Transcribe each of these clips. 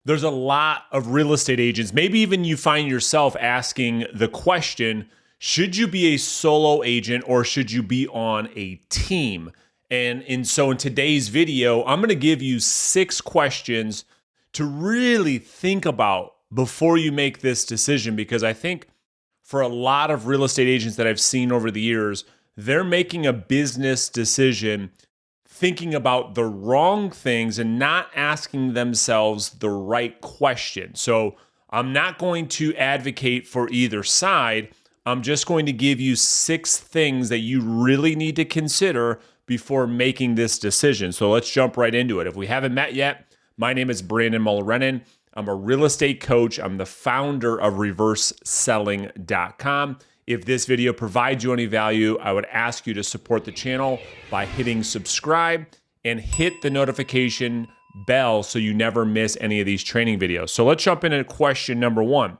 There's a lot of real estate agents. Maybe even you find yourself asking the question, should you be a solo agent or should you be on a team? So in today's video, I'm going to give you 6 questions to really think about before you make this decision, because I think for a lot of real estate agents that I've seen over the years, they're making a business decision thinking about the wrong things and not asking themselves the right question. So I'm not going to advocate for either side. I'm just going to give you 6 things that you really need to consider before making this decision. So let's jump right into it. If we haven't met yet, my name is Brandon Mulrenin. I'm a real estate coach. I'm the founder of reverseselling.com. If this video provides you any value, I would ask you to support the channel by hitting subscribe and hit the notification bell so you never miss any of these training videos. So let's jump into question number 1.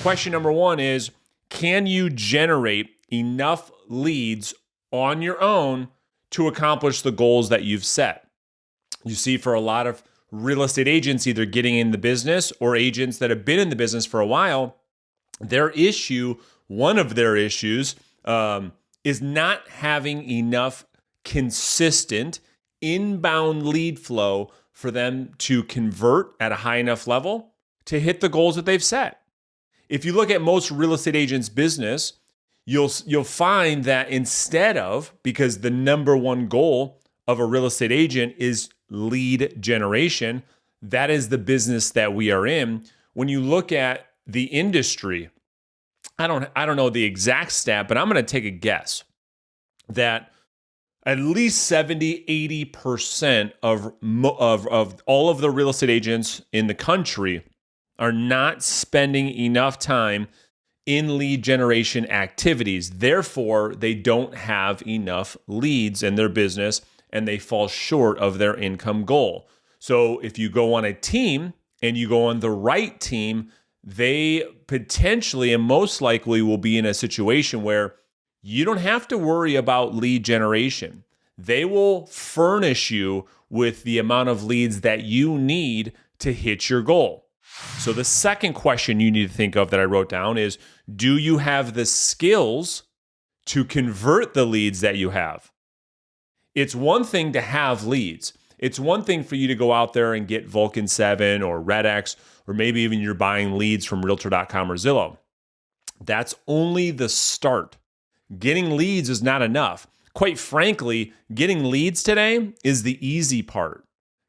Question number 1 is, can you generate enough leads on your own to accomplish the goals that you've set? You see, for a lot of real estate agents either getting in the business or agents that have been in the business for a while, one of their issues is not having enough consistent inbound lead flow for them to convert at a high enough level to hit the goals that they've set. If you look at most real estate agents' business, you'll find that because the number one goal of a real estate agent is lead generation, that is the business that we are in. When you look at the industry, I don't know the exact stat, but I'm going to take a guess that at least 70-80% of all of the real estate agents in the country are not spending enough time in lead generation activities. Therefore, they don't have enough leads in their business and they fall short of their income goal. So if you go on a team and you go on the right team, they potentially and most likely will be in a situation where you don't have to worry about lead generation. They will furnish you with the amount of leads that you need to hit your goal. So the second question you need to think of that I wrote down is, do you have the skills to convert the leads that you have? It's one thing to have leads. It's one thing for you to go out there and get Vulcan 7 or RedX, or maybe even you're buying leads from Realtor.com or Zillow. That's only the start. Getting leads is not enough. Quite frankly, getting leads today is the easy part.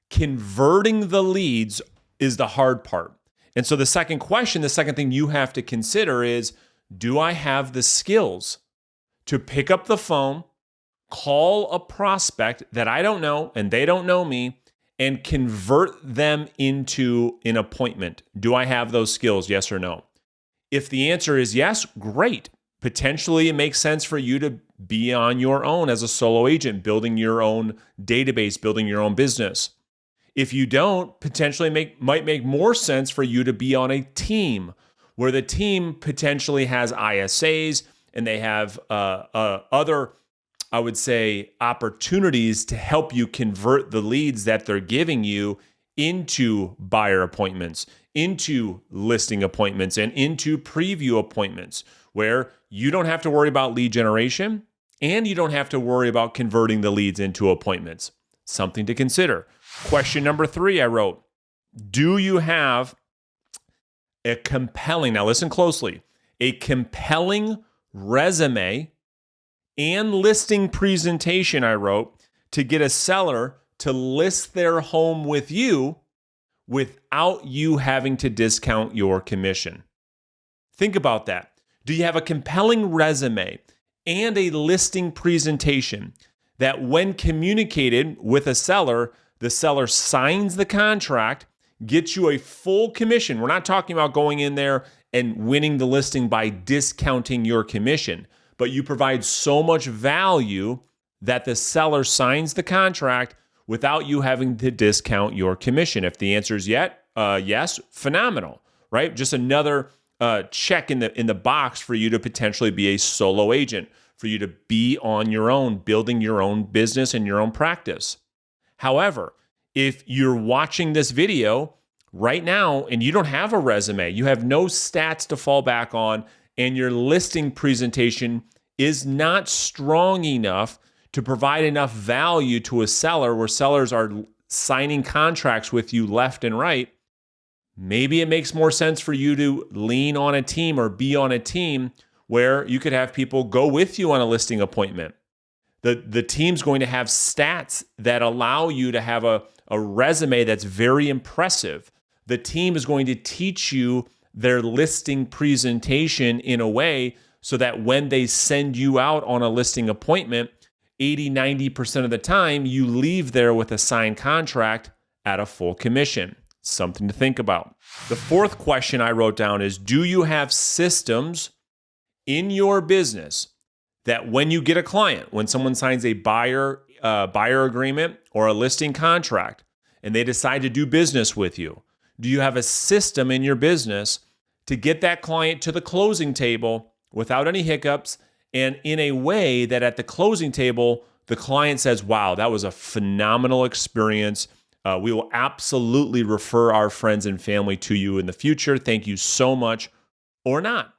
Converting the leads is the hard part. And so the second thing you have to consider is, do I have the skills to pick up the phone, call a prospect that I don't know and they don't know me, and convert them into an appointment? Do I have those skills, yes or no? If the answer is yes, great. Potentially it makes sense for you to be on your own as a solo agent, building your own database, building your own business. If you don't, potentially might make more sense for you to be on a team where the team potentially has ISAs and they have other, I would say, opportunities to help you convert the leads that they're giving you into buyer appointments, into listing appointments, and into preview appointments, where you don't have to worry about lead generation and you don't have to worry about converting the leads into appointments. Something to consider. Question number 3 I wrote, do you have now listen closely, a compelling resume and listing presentation, I wrote, to get a seller to list their home with you without you having to discount your commission? Think about that. Do you have a compelling resume and a listing presentation that when communicated with a seller, the seller signs the contract, gets you a full commission? We're not talking about going in there and winning the listing by discounting your commission, but you provide so much value that the seller signs the contract without you having to discount your commission. If the answer is yes, phenomenal, right? Just another check in the box for you to potentially be a solo agent, for you to be on your own, building your own business and your own practice. However, if you're watching this video right now and you don't have a resume, you have no stats to fall back on, and your listing presentation is not strong enough to provide enough value to a seller where sellers are signing contracts with you left and right, maybe it makes more sense for you to lean on a team or be on a team where you could have people go with you on a listing appointment. The team's going to have stats that allow you to have a resume that's very impressive. The team is going to teach you their listing presentation in a way so that when they send you out on a listing appointment, 80-90% of the time, you leave there with a signed contract at a full commission. Something to think about. The fourth question I wrote down is, do you have systems in your business that when you get a client, when someone signs a buyer agreement or a listing contract and they decide to do business with you, do you have a system in your business to get that client to the closing table without any hiccups and in a way that at the closing table, the client says, wow, that was a phenomenal experience. We will absolutely refer our friends and family to you in the future. Thank you so much. Or not.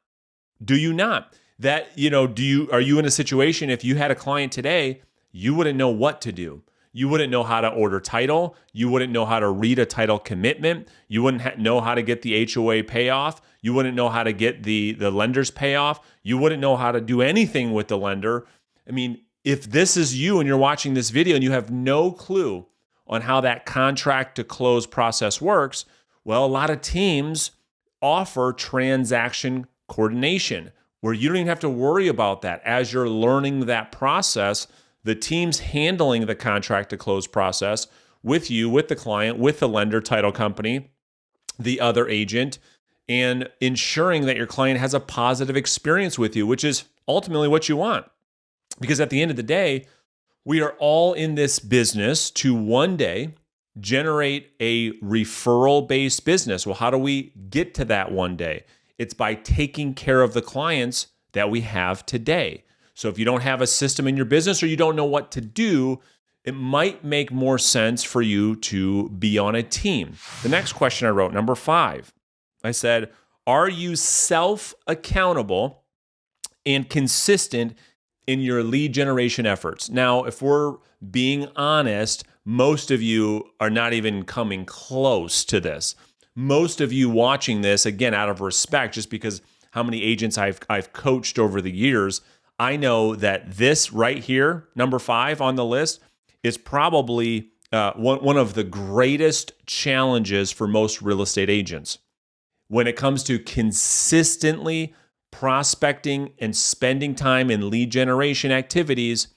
Do you not? Are you in a situation, if you had a client today, you wouldn't know what to do. You wouldn't know how to order title. You wouldn't know how to read a title commitment. You wouldn't know how to get the HOA payoff. You wouldn't know how to get the lender's payoff. You wouldn't know how to do anything with the lender. I mean, if this is you and you're watching this video and you have no clue on how that contract to close process works, well, a lot of teams offer transaction coordination where you don't even have to worry about that. As you're learning that process, the team's handling the contract to close process with you, with the client, with the lender, title company, the other agent, and ensuring that your client has a positive experience with you, which is ultimately what you want. Because at the end of the day, we are all in this business to one day generate a referral-based business. Well, how do we get to that one day? It's by taking care of the clients that we have today. So if you don't have a system in your business or you don't know what to do, it might make more sense for you to be on a team. The next question I wrote, number 5, I said, are you self-accountable and consistent in your lead generation efforts? Now, if we're being honest, most of you are not even coming close to this. Most of you watching this, again, out of respect, just because how many agents I've coached over the years, I know that this right here, number 5 on the list, is probably one of the greatest challenges for most real estate agents. When it comes to consistently prospecting and spending time in lead generation activities,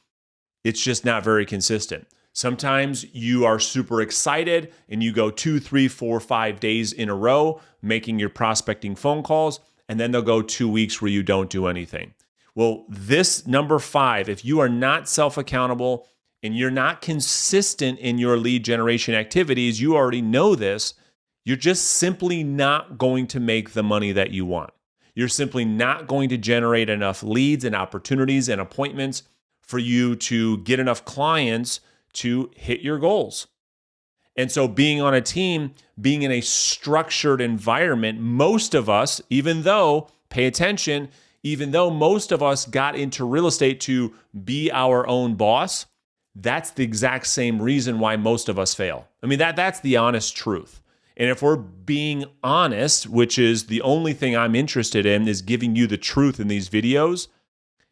it's just not very consistent. Sometimes you are super excited and you go 2, 3, 4, 5 days in a row making your prospecting phone calls, and then they'll go 2 weeks where you don't do anything. Well, this number 5, if you are not self-accountable and you're not consistent in your lead generation activities, you already know this, you're just simply not going to make the money that you want. You're simply not going to generate enough leads and opportunities and appointments for you to get enough clients to hit your goals. And so being on a team, being in a structured environment, most of us, even though, pay attention, even though most of us got into real estate to be our own boss, that's the exact same reason why most of us fail. I mean, that's the honest truth. And if we're being honest, which is the only thing I'm interested in, is giving you the truth in these videos,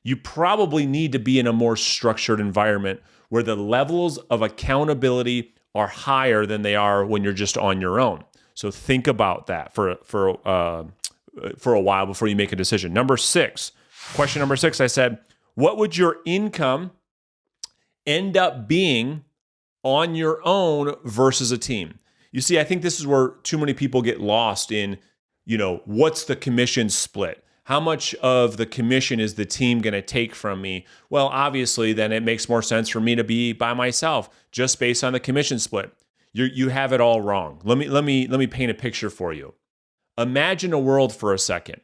you probably need to be in a more structured environment where the levels of accountability are higher than they are when you're just on your own. So think about that for a while before you make a decision. Question number 6, I said, what would your income end up being on your own versus a team? You see, I think this is where too many people get lost in, what's the commission split? How much of the commission is the team going to take from me? Well, obviously, then it makes more sense for me to be by myself, just based on the commission split. You have it all wrong. Let me paint a picture for you. Imagine a world for a second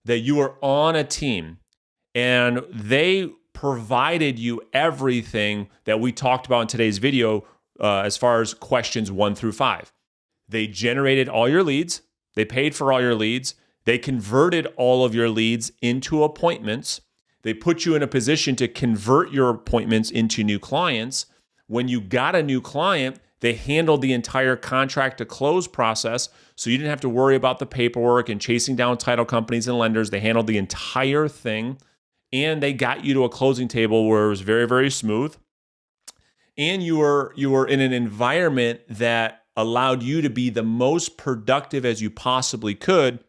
that you are on a team and they provided you everything that we talked about in today's video as far as questions 1 through 5. They generated all your leads. They paid for all your leads. They converted all of your leads into appointments. They put you in a position to convert your appointments into new clients. When you got a new client, they handled the entire contract to close process, so you didn't have to worry about the paperwork and chasing down title companies and lenders. They handled the entire thing, and they got you to a closing table where it was very, very smooth. And you were in an environment that allowed you to be the most productive as you possibly could.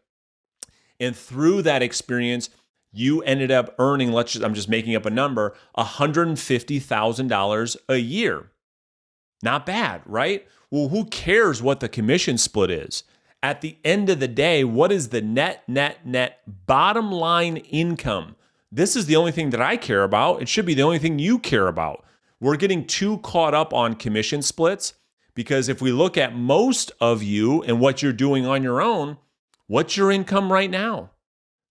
And through that experience, you ended up earning, I'm just making up a number, $150,000 a year. Not bad, right? Well, who cares what the commission split is? At the end of the day, what is the net bottom line income? This is the only thing that I care about. It should be the only thing you care about. We're getting too caught up on commission splits because if we look at most of you and what you're doing on your own, what's your income right now?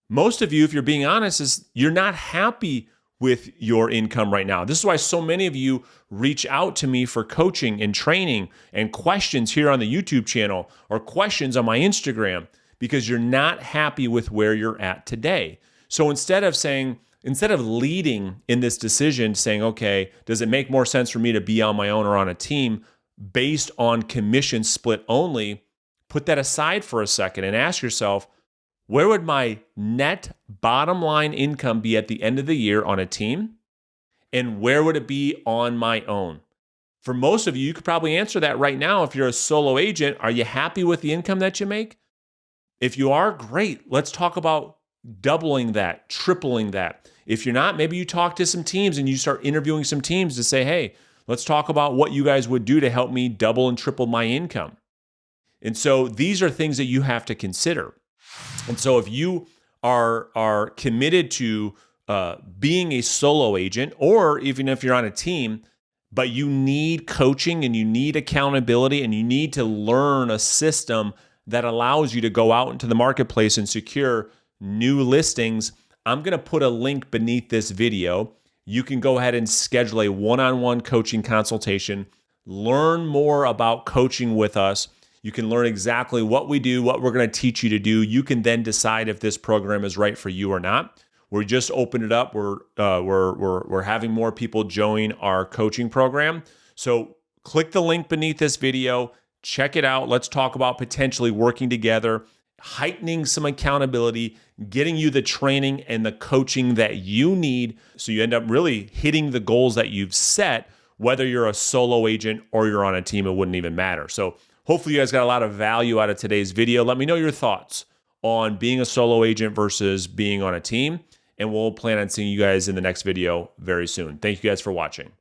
Most of you, if you're being honest, is you're not happy with your income right now. This is why so many of you reach out to me for coaching and training and questions here on the YouTube channel or questions on my Instagram because you're not happy with where you're at today. So instead of leading in this decision, saying, okay, does it make more sense for me to be on my own or on a team based on commission split only? Put that aside for a second and ask yourself, where would my net bottom line income be at the end of the year on a team? And where would it be on my own? For most of you, you could probably answer that right now. If you're a solo agent, are you happy with the income that you make? If you are, great. Let's talk about doubling that, tripling that. If you're not, maybe you talk to some teams and you start interviewing some teams to say, hey, let's talk about what you guys would do to help me double and triple my income. And so these are things that you have to consider. And so if you are committed to being a solo agent, or even if you're on a team, but you need coaching and you need accountability and you need to learn a system that allows you to go out into the marketplace and secure new listings, I'm going to put a link beneath this video. You can go ahead and schedule a one-on-one coaching consultation, learn more about coaching with us. You can learn exactly what we do, what we're going to teach you to do. You can then decide if this program is right for you or not. We just opened it up. We're having more people join our coaching program. So click the link beneath this video. Check it out. Let's talk about potentially working together, heightening some accountability, getting you the training and the coaching that you need so you end up really hitting the goals that you've set, whether you're a solo agent or you're on a team, it wouldn't even matter. So hopefully you guys got a lot of value out of today's video. Let me know your thoughts on being a solo agent versus being on a team, and we'll plan on seeing you guys in the next video very soon. Thank you guys for watching.